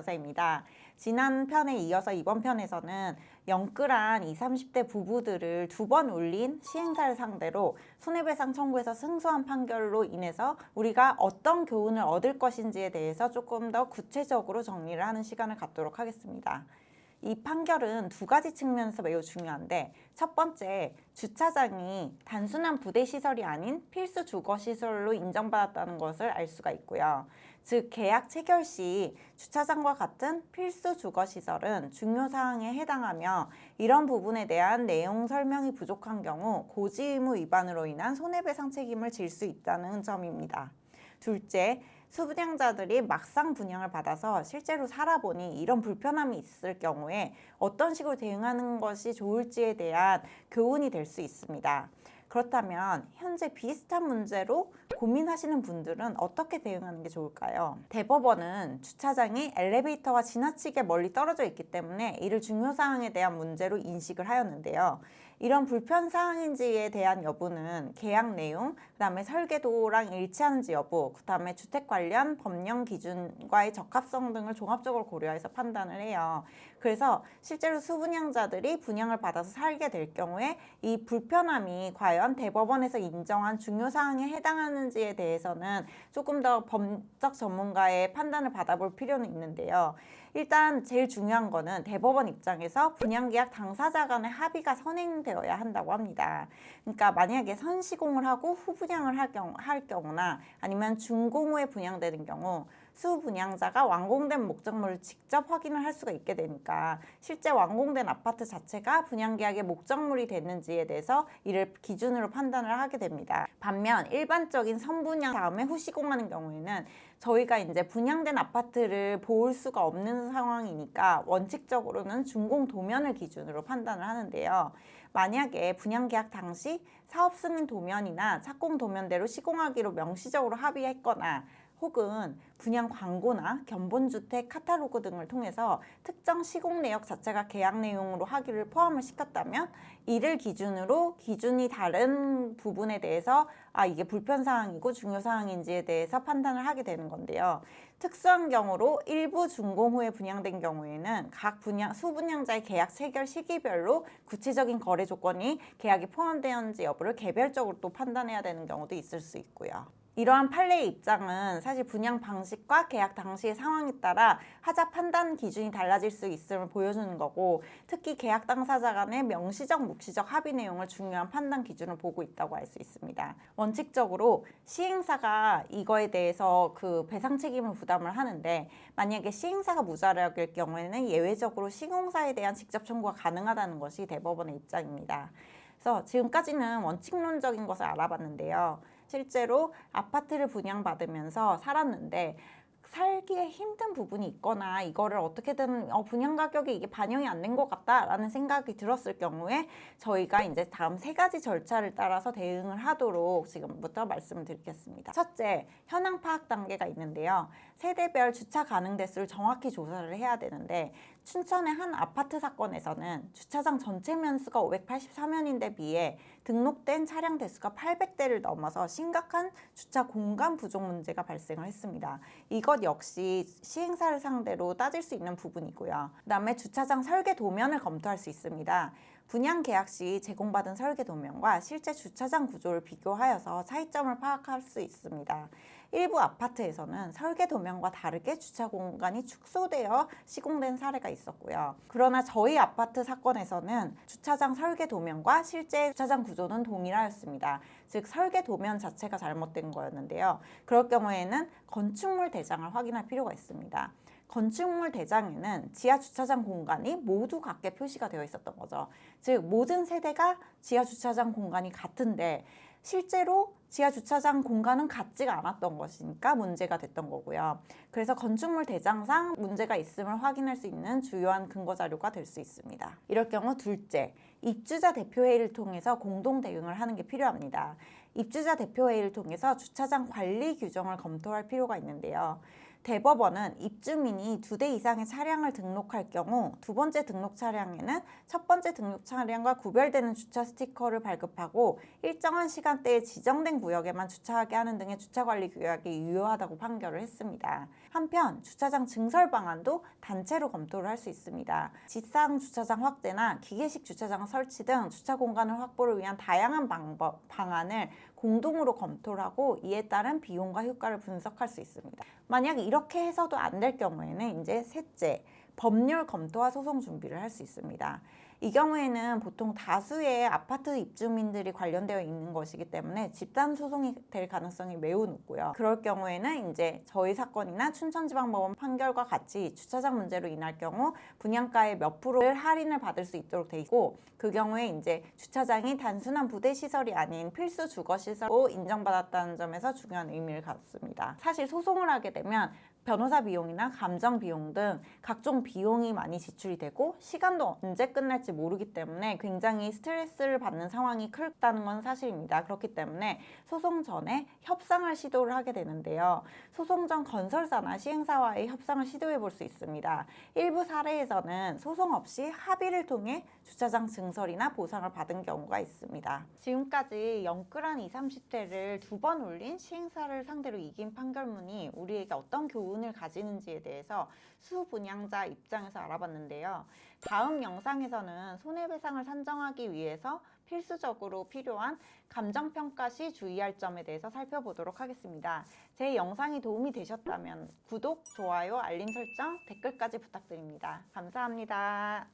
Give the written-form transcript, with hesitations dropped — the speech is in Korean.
변호사입니다. 지난 편에 이어서 이번 편에서는 영끌한 20, 30대 부부들을 2번 울린 시행사를 상대로 손해배상 청구에서 승소한 판결로 인해서 우리가 어떤 교훈을 얻을 것인지에 대해서 조금 더 구체적으로 정리를 하는 시간을 갖도록 하겠습니다. 이 판결은 2가지 측면에서 매우 중요한데, 첫 번째, 주차장이 단순한 부대시설이 아닌 필수 주거시설로 인정받았다는 것을 알 수가 있고요. 즉, 계약 체결 시 주차장과 같은 필수 주거시설은 중요사항에 해당하며 이런 부분에 대한 내용 설명이 부족한 경우 고지의무 위반으로 인한 손해배상 책임을 질 수 있다는 점입니다. 둘째, 수분양자들이 막상 분양을 받아서 실제로 살아보니 이런 불편함이 있을 경우에 어떤 식으로 대응하는 것이 좋을지에 대한 교훈이 될 수 있습니다. 그렇다면 현재 비슷한 문제로 고민하시는 분들은 어떻게 대응하는 게 좋을까요? 대법원은 주차장이 엘리베이터와 지나치게 멀리 떨어져 있기 때문에 이를 중요사항에 대한 문제로 인식을 하였는데요. 이런 불편사항인지에 대한 여부는 계약 내용, 그 다음에 설계도랑 일치하는지 여부, 그 다음에 주택 관련 법령 기준과의 적합성 등을 종합적으로 고려해서 판단을 해요. 그래서 실제로 수분양자들이 분양을 받아서 살게 될 경우에 이 불편함이 과연 대법원에서 인정한 중요사항에 해당하는지에 대해서는 조금 더 법적 전문가의 판단을 받아볼 필요는 있는데요. 일단 제일 중요한 거는 대법원 입장에서 분양계약 당사자 간의 합의가 선행되어야 한다고 합니다. 그러니까 만약에 선시공을 하고 후분양을 할 경우나 아니면 준공 후에 분양되는 경우 수분양자가 완공된 목적물을 직접 확인을 할 수가 있게 되니까 실제 완공된 아파트 자체가 분양계약의 목적물이 됐는지에 대해서 이를 기준으로 판단을 하게 됩니다. 반면 일반적인 선분양 다음에 후시공하는 경우에는 저희가 이제 분양된 아파트를 볼 수가 없는 상황이니까 원칙적으로는 준공 도면을 기준으로 판단을 하는데요. 만약에 분양계약 당시 사업승인 도면이나 착공 도면대로 시공하기로 명시적으로 합의했거나 혹은 분양 광고나 견본주택 카탈로그 등을 통해서 특정 시공 내역 자체가 계약 내용으로 하기를 포함을 시켰다면 이를 기준으로 기준이 다른 부분에 대해서 이게 불편사항이고 중요사항인지에 대해서 판단을 하게 되는 건데요. 특수한 경우로 일부 준공 후에 분양된 경우에는 각 수분양자의 계약 체결 시기별로 구체적인 거래 조건이 계약에 포함되었는지 여부를 개별적으로 또 판단해야 되는 경우도 있을 수 있고요. 이러한 판례의 입장은 사실 분양 방식과 계약 당시의 상황에 따라 하자 판단 기준이 달라질 수 있음을 보여주는 거고, 특히 계약 당사자 간의 명시적, 묵시적 합의 내용을 중요한 판단 기준으로 보고 있다고 할 수 있습니다. 원칙적으로 시행사가 이거에 대해서 그 배상 책임을 부담을 하는데, 만약에 시행사가 무자력일 경우에는 예외적으로 시공사에 대한 직접 청구가 가능하다는 것이 대법원의 입장입니다. 그래서 지금까지는 원칙론적인 것을 알아봤는데요. 실제로 아파트를 분양받으면서 살았는데 살기에 힘든 부분이 있거나 이거를 어떻게든 분양 가격에 이게 반영이 안 된 것 같다라는 생각이 들었을 경우에 저희가 이제 다음 3가지 절차를 따라서 대응을 하도록 지금부터 말씀을 드리겠습니다. 첫째, 현황 파악 단계가 있는데요. 세대별 주차 가능 대수를 정확히 조사를 해야 되는데, 춘천의 한 아파트 사건에서는 주차장 전체 면수가 584면인데 비해 등록된 차량 대수가 800대를 넘어서 심각한 주차 공간 부족 문제가 발생을 했습니다. 이것 역시 시행사를 상대로 따질 수 있는 부분이고요. 그 다음에 주차장 설계 도면을 검토할 수 있습니다. 분양 계약 시 제공받은 설계 도면과 실제 주차장 구조를 비교하여서 차이점을 파악할 수 있습니다. 일부 아파트에서는 설계 도면과 다르게 주차 공간이 축소되어 시공된 사례가 있었고요. 그러나 저희 아파트 사건에서는 주차장 설계 도면과 실제 주차장 구조는 동일하였습니다. 즉 설계 도면 자체가 잘못된 거였는데요. 그럴 경우에는 건축물 대장을 확인할 필요가 있습니다. 건축물 대장에는 지하 주차장 공간이 모두 같게 표시가 되어 있었던 거죠. 즉 모든 세대가 지하 주차장 공간이 같은데 실제로 지하 주차장 공간은 같지가 않았던 것이니까 문제가 됐던 거고요. 그래서 건축물 대장상 문제가 있음을 확인할 수 있는 주요한 근거 자료가 될 수 있습니다. 이럴 경우 둘째, 입주자 대표회의를 통해서 공동 대응을 하는 게 필요합니다. 입주자 대표회의를 통해서 주차장 관리 규정을 검토할 필요가 있는데요. 대법원은 입주민이 2대 이상의 차량을 등록할 경우 두 번째 등록 차량에는 첫 번째 등록 차량과 구별되는 주차 스티커를 발급하고 일정한 시간대에 지정된 구역에만 주차하게 하는 등의 주차관리 규약이 유효하다고 판결을 했습니다. 한편 주차장 증설 방안도 단체로 검토를 할 수 있습니다. 지상 주차장 확대나 기계식 주차장 설치 등 주차 공간을 확보를 위한 다양한 방안을 공동으로 검토를 하고 이에 따른 비용과 효과를 분석할 수 있습니다. 만약 이렇게 해서도 안 될 경우에는 이제 셋째, 법률 검토와 소송 준비를 할 수 있습니다. 이 경우에는 보통 다수의 아파트 입주민들이 관련되어 있는 것이기 때문에 집단 소송이 될 가능성이 매우 높고요. 그럴 경우에는 이제 저희 사건이나 춘천지방법원 판결과 같이 주차장 문제로 인할 경우 분양가의 몇 프로를 할인을 받을 수 있도록 돼 있고, 그 경우에 이제 주차장이 단순한 부대 시설이 아닌 필수 주거 시설로 인정받았다는 점에서 중요한 의미를 갖습니다. 사실 소송을 하게 되면 변호사 비용이나 감정 비용 등 각종 비용이 많이 지출이 되고 시간도 언제 끝날지 모르기 때문에 굉장히 스트레스를 받는 상황이 크다는 건 사실입니다. 그렇기 때문에 소송 전에 협상을 시도를 하게 되는데요. 소송 전 건설사나 시행사와의 협상을 시도해 볼 수 있습니다. 일부 사례에서는 소송 없이 합의를 통해 주차장 증설이나 보상을 받은 경우가 있습니다. 지금까지 영끌한 20, 30대를 2번 올린 시행사를 상대로 이긴 판결문이 우리에게 어떤 교훈을 가지는지에 대해서 수분양자 입장에서 알아봤는데요. 다음 영상에서는 손해배상을 산정하기 위해서 필수적으로 필요한 감정평가 시 주의할 점에 대해서 살펴보도록 하겠습니다. 제 영상이 도움이 되셨다면 구독, 좋아요, 알림 설정, 댓글까지 부탁드립니다. 감사합니다.